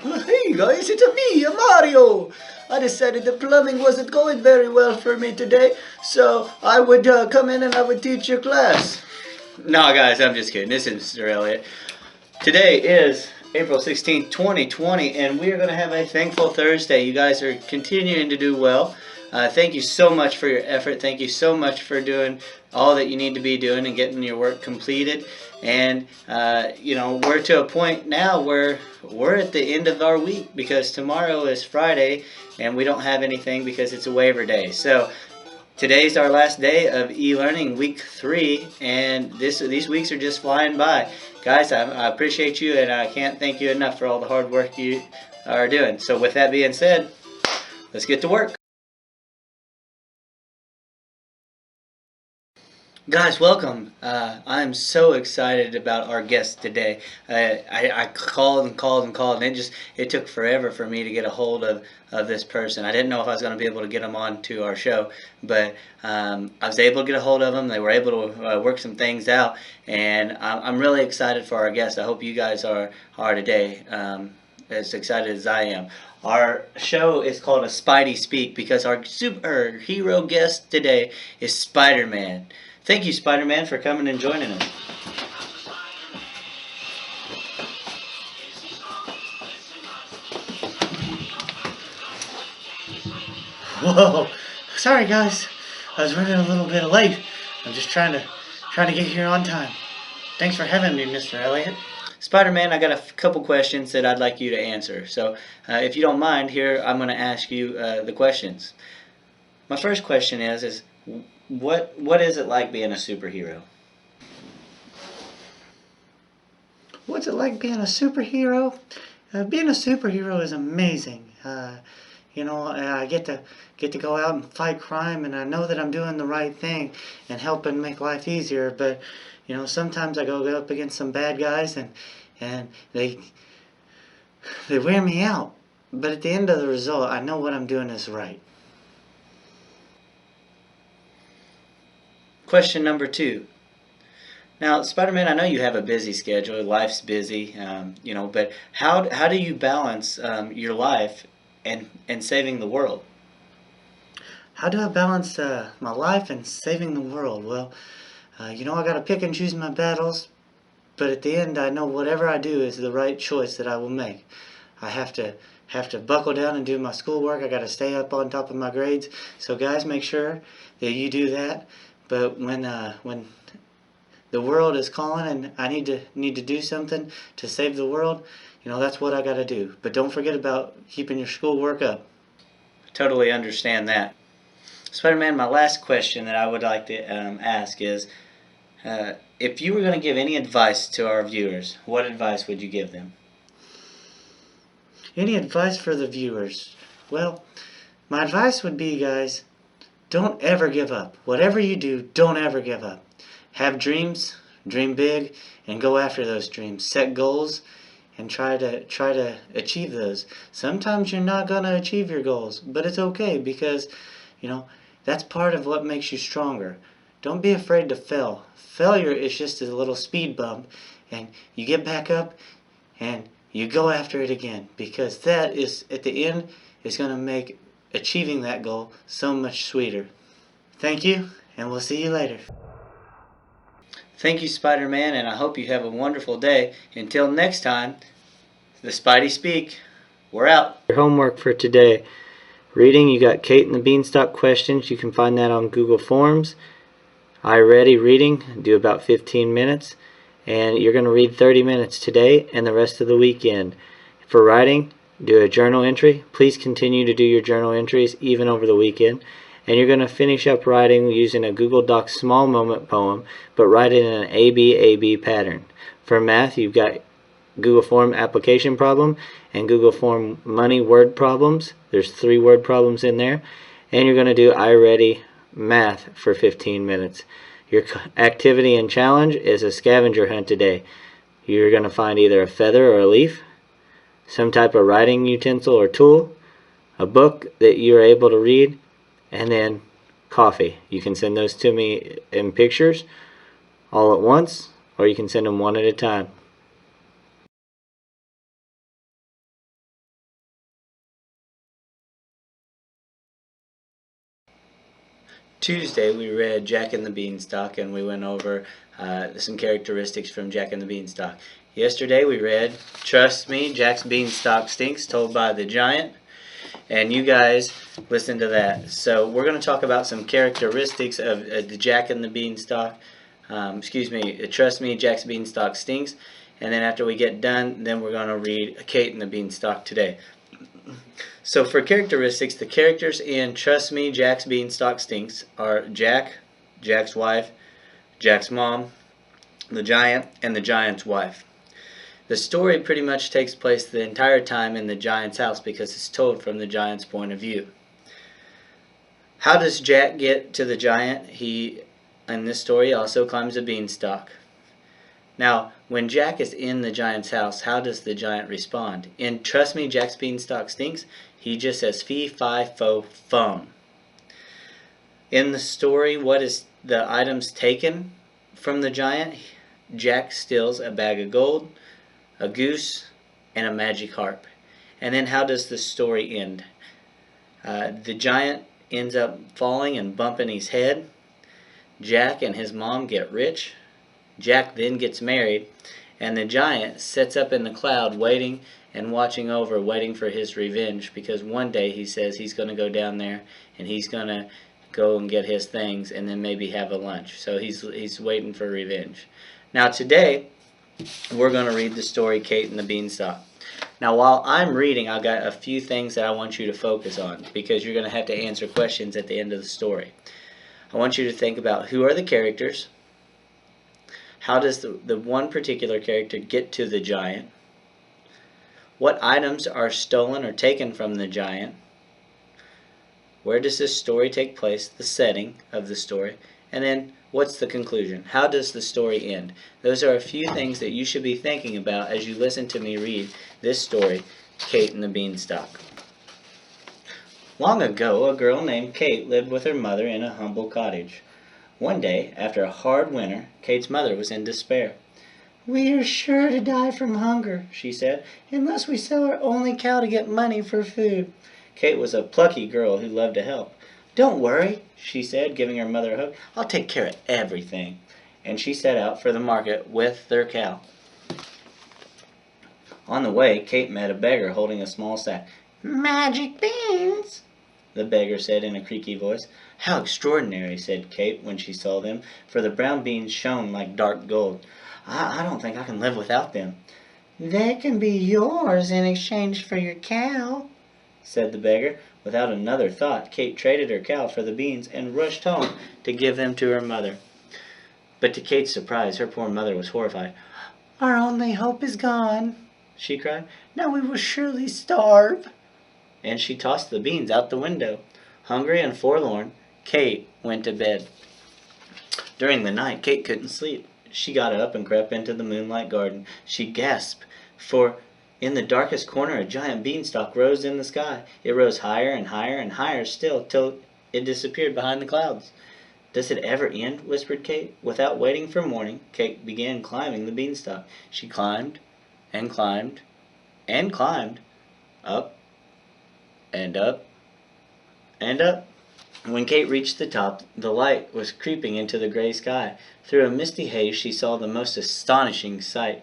Hey guys, it's me, Mario. I decided the plumbing wasn't going very well for me today, so I would come in and I would teach your class. No, guys, I'm just kidding. This is Mr. Elliott. Today is April 16th, 2020, and we are going to have a Thankful Thursday. You guys are continuing to do well. Thank you so much for your effort. Thank you so much for doing all that you need to be doing and getting your work completed. And, we're to a point now where we're at the end of our week because tomorrow is Friday and we don't have anything because it's a waiver day. So today's our last day of e-learning, week 3, and these weeks are just flying by. Guys, I appreciate you, and I can't thank you enough for all the hard work you are doing. So with that being said, let's get to work. Guys, welcome. I'm so excited about our guest today. I called and called and called, and it took forever for me to get a hold of this person. I didn't know if I was going to be able to get them on to our show, but I was able to get a hold of them. They were able to work some things out, and I'm really excited for our guest. I hope you guys are today, as excited as I am. Our show is called A Spidey Speak because our superhero guest today is Spider-Man. Thank you, Spider-Man, for coming and joining us. Whoa! Sorry, guys. I was running a little bit late. I'm just trying to get here on time. Thanks for having me, Mr. Elliott. Spider-Man, I got a couple questions that I'd like you to answer. So, if you don't mind, here I'm going to ask you the questions. My first question is what is it like being a superhero? What's it like being a superhero? Being a superhero is amazing. I get to go out and fight crime, and I know that I'm doing the right thing and helping make life easier. But sometimes I go up against some bad guys, and they wear me out. But at the end of the result, I know what I'm doing is right. Question number 2. Now, Spider-Man, I know you have a busy schedule. Life's busy, but how do you balance your life and saving the world? How do I balance my life and saving the world? Well, I got to pick and choose my battles, but at the end, I know whatever I do is the right choice that I will make. I have to buckle down and do my schoolwork. I got to stay up on top of my grades. So, guys, make sure that you do that. But when the world is calling and I need to do something to save the world, that's what I got to do. But don't forget about keeping your schoolwork up. Totally understand that. Spider-Man, my last question that I would like to ask is, if you were going to give any advice to our viewers, what advice would you give them? Any advice for the viewers? Well, my advice would be, guys, don't ever give up. Whatever you do, don't ever give up. Have dreams, dream big, and go after those dreams. Set goals and try to achieve those. Sometimes you're not going to achieve your goals, but it's okay because, that's part of what makes you stronger. Don't be afraid to fail. Failure is just a little speed bump, and you get back up and you go after it again, because that is, at the end, is going to make achieving that goal so much sweeter. Thank you, and we'll see you later. Thank you, Spider-Man, and I hope you have a wonderful day. Until next time, the Spidey Speak. We're out. Your homework for today. Reading, you got Kate and the Beanstalk questions. You can find that on Google Forms. iReady reading, do about 15 minutes. And you're going to read 30 minutes today and the rest of the weekend. For writing, do a journal entry. Please continue to do your journal entries even over the weekend. And you're going to finish up writing using a Google Docs small moment poem, but write it in an ABAB pattern. For math, you've got Google Form application problem and Google Form money word problems. There's 3 word problems in there. And you're going to do iReady math for 15 minutes. Your activity and challenge is a scavenger hunt today. You're going to find either a feather or a leaf, some type of writing utensil or tool, a book that you're able to read, and then coffee. You can send those to me in pictures, all at once, or you can send them one at a time. Tuesday we read Jack and the Beanstalk, and we went over some characteristics from Jack and the Beanstalk. Yesterday we read Trust Me, Jack's Beanstalk Stinks, told by the giant, and you guys listen to that. So we're going to talk about some characteristics of the Jack and the Beanstalk. Trust Me, Jack's Beanstalk Stinks. And then after we get done, then we're going to read Kate and the Beanstalk today. So for characteristics, the characters in Trust Me, Jack's Beanstalk Stinks are Jack, Jack's wife, Jack's mom, the giant, and the giant's wife. The story pretty much takes place the entire time in the giant's house because it's told from the giant's point of view. How does Jack get to the giant? He, in this story, also climbs a beanstalk. Now, when Jack is in the giant's house, how does the giant respond? In Trust Me, Jack's Beanstalk Stinks, he just says fee, fi, fo, fum. In the story, what is the items taken from the giant? Jack steals a bag of gold, a goose, and a magic harp. And then how does the story end? The giant ends up falling and bumping his head. Jack and his mom get rich. Jack then gets married, and the giant sits up in the cloud waiting and watching over, waiting for his revenge, because one day he says he's going to go down there and he's going to go and get his things and then maybe have a lunch. So he's waiting for revenge. Now today we're going to read the story Kate and the Beanstalk. Now while I'm reading, I've got a few things that I want you to focus on, because you're going to have to answer questions at the end of the story. I want you to think about who are the characters. How does the one particular character get to the giant? What items are stolen or taken from the giant? Where does this story take place? The setting of the story. And then what's the conclusion? How does the story end? Those are a few things that you should be thinking about as you listen to me read this story, Kate and the Beanstalk. Long ago, a girl named Kate lived with her mother in a humble cottage. One day, after a hard winter, Kate's mother was in despair. "We are sure to die from hunger," she said, "unless we sell our only cow to get money for food." Kate was a plucky girl who loved to help. "Don't worry," she said, giving her mother a hug. "I'll take care of everything." And she set out for the market with their cow. On the way, Kate met a beggar holding a small sack. "Magic beans," the beggar said in a creaky voice. "How extraordinary," said Kate when she saw them, for the brown beans shone like dark gold. I don't think I can live without them." "They can be yours in exchange for your cow," said the beggar. Without another thought, Kate traded her cow for the beans and rushed home to give them to her mother. But to Kate's surprise, her poor mother was horrified. "Our only hope is gone," she cried. "Now we will surely starve." And she tossed the beans out the window. Hungry and forlorn, Kate went to bed. During the night, Kate couldn't sleep. She got up and crept into the moonlight garden. She gasped, for in the darkest corner a giant beanstalk rose in the sky. It rose higher and higher and higher still, till it disappeared behind the clouds. "Does it ever end?" whispered Kate. Without waiting for morning, Kate began climbing the beanstalk. She climbed and climbed and climbed, up and up and up. When Kate reached the top, the light was creeping into the gray sky. Through a misty haze she saw the most astonishing sight.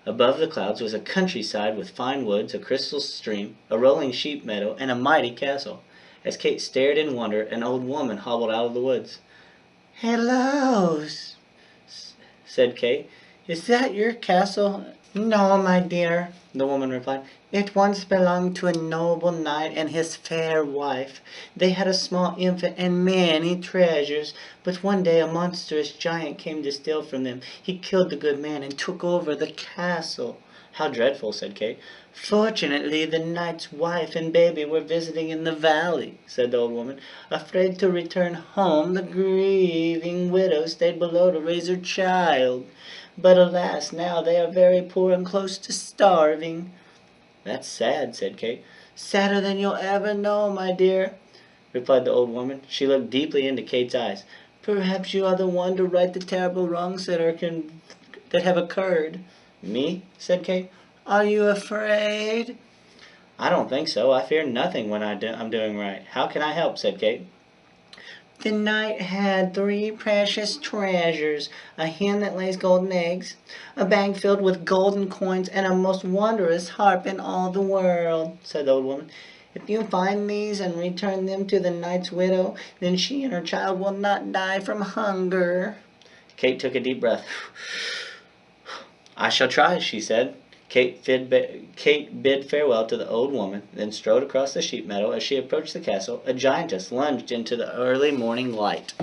Above the clouds was a countryside with fine woods, a crystal stream, a rolling sheep meadow, and a mighty castle. As Kate stared in wonder, an old woman hobbled out of the woods. "Hello," said Kate. "Is that your castle?" "No, my dear," the woman replied. "It once belonged to a noble knight and his fair wife. They had a small infant and many treasures, but one day a monstrous giant came to steal from them. He killed the good man and took over the castle." "How dreadful," said Kate. "Fortunately, the knight's wife and baby were visiting in the valley," said the old woman. "Afraid to return home, the grieving widow stayed below to raise her child. But alas, now they are very poor and close to starving." "That's sad," said Kate. "Sadder than you'll ever know, my dear," replied the old woman. She looked deeply into Kate's eyes. Perhaps you are the one to right the terrible wrongs that have occurred. Me? Said Kate. Are you afraid? I don't think so. I fear nothing when I'm doing right. How can I help? Said Kate. The knight had 3 precious treasures, a hen that lays golden eggs, a bag filled with golden coins, and a most wondrous harp in all the world, said the old woman. If you find these and return them to the knight's widow, then she and her child will not die from hunger. Kate took a deep breath. I shall try, she said. Kate bid farewell to the old woman, then strode across the sheep meadow. As she approached the castle, a giantess lunged into the early morning light.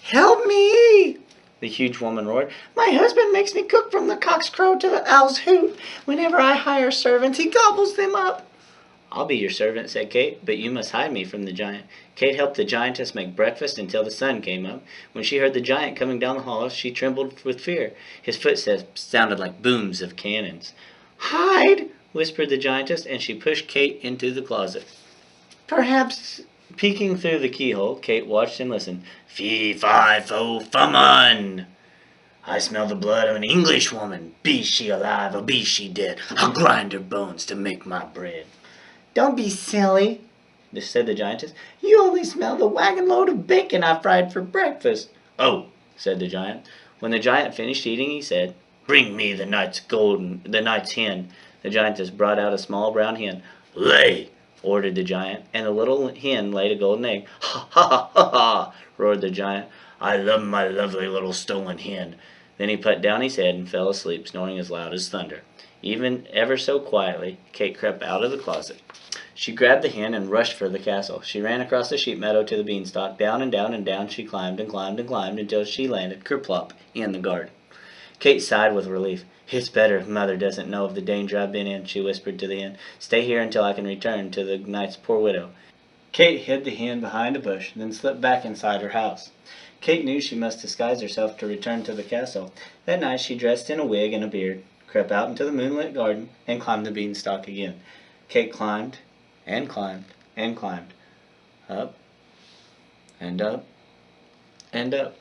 Help me! The huge woman roared. My husband makes me cook from the cock's crow to the owl's hoot. Whenever I hire servants, he gobbles them up. I'll be your servant, said Kate, but you must hide me from the giant. Kate helped the giantess make breakfast until the sun came up. When she heard the giant coming down the hall, she trembled with fear. His footsteps sounded like booms of cannons. Hide, whispered the giantess, and she pushed Kate into the closet. Perhaps peeking through the keyhole, Kate watched and listened. Fee, fi, fo, fummun! I smell the blood of an Englishwoman. Be she alive or be she dead, I'll grind her bones to make my bread. Don't be silly, said the giantess. You only smell the wagon load of bacon I fried for breakfast. Oh, said the giant. When the giant finished eating, he said, Bring me the knight's hen. The giantess brought out a small brown hen. Lay, ordered the giant, and the little hen laid a golden egg. Ha, ha, ha, ha, ha, roared the giant. I love my lovely little stolen hen. Then he put down his head and fell asleep, snoring as loud as thunder. Even ever so quietly, Kate crept out of the closet. She grabbed the hen and rushed for the castle. She ran across the sheep meadow to the beanstalk. Down and down and down she climbed and climbed and climbed until she landed kerplop in the garden. Kate sighed with relief. It's better if Mother doesn't know of the danger I've been in, she whispered to the hen. Stay here until I can return to the knight's poor widow. Kate hid the hen behind a bush, then slipped back inside her house. Kate knew she must disguise herself to return to the castle. That night she dressed in a wig and a beard, crept out into the moonlit garden, and climbed the beanstalk again. Kate climbed and climbed and climbed, up and up and up.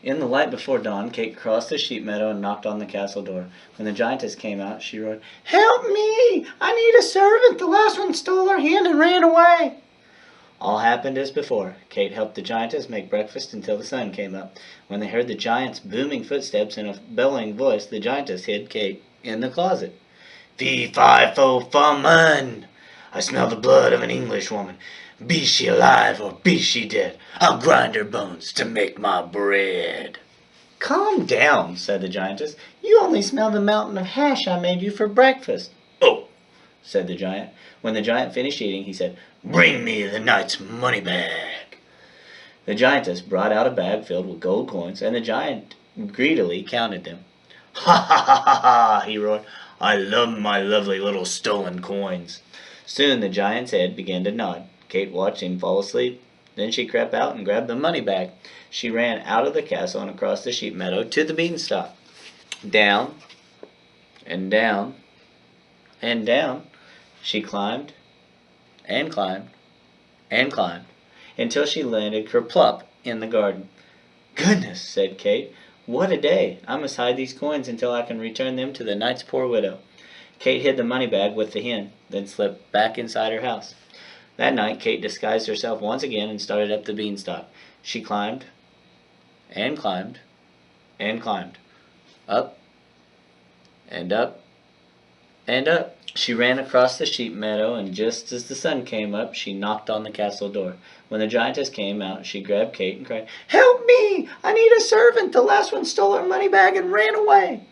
In the light before dawn, Kate crossed the sheep meadow and knocked on the castle door. When the giantess came out, she roared, Help me! I need a servant! The last one stole our hen and ran away! All happened as before. Kate helped the giantess make breakfast until the sun came up. When they heard the giant's booming footsteps and a bellowing voice, the giantess hid Kate in the closet. Fee, fi, fo, fummun! I smell the blood of an Englishwoman. Be she alive or be she dead, I'll grind her bones to make my bread. Calm down, said the giantess. You only smell the mountain of hash I made you for breakfast. Oh, said the giant. When the giant finished eating, he said, Bring me the knight's money bag. The giantess brought out a bag filled with gold coins, and the giant greedily counted them. Ha, ha, ha, ha, ha, he roared. I love my lovely little stolen coins. Soon the giant's head began to nod. Kate watched him fall asleep. Then she crept out and grabbed the money bag. She ran out of the castle and across the sheep meadow to the beanstalk. Down and down and down she climbed and climbed and climbed until she landed kerplop in the garden. Goodness, said Kate, what a day. I must hide these coins until I can return them to the knight's poor widow. Kate hid the money bag with the hen, then slipped back inside her house. That night, Kate disguised herself once again and started up the beanstalk. She climbed and climbed and climbed, up and up and up. She ran across the sheep meadow, and just as the sun came up, she knocked on the castle door. When the giantess came out, she grabbed Kate and cried, Help me! I need a servant! The last one stole our money bag and ran away!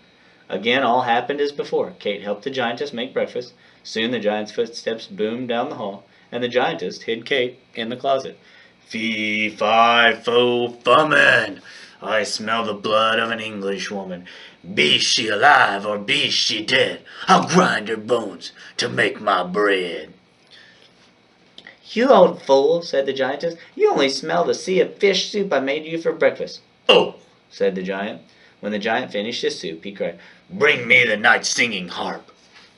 Again, all happened as before. Kate helped the giantess make breakfast. Soon the giant's footsteps boomed down the hall, and the giantess hid Kate in the closet. Fee, fi, fo, fummun! I smell the blood of an Englishwoman. Be she alive or be she dead, I'll grind her bones to make my bread. You old fool, said the giantess. You only smell the sea of fish soup I made you for breakfast. Oh, said the giant. When the giant finished his soup, he cried, Bring me the knight's singing harp.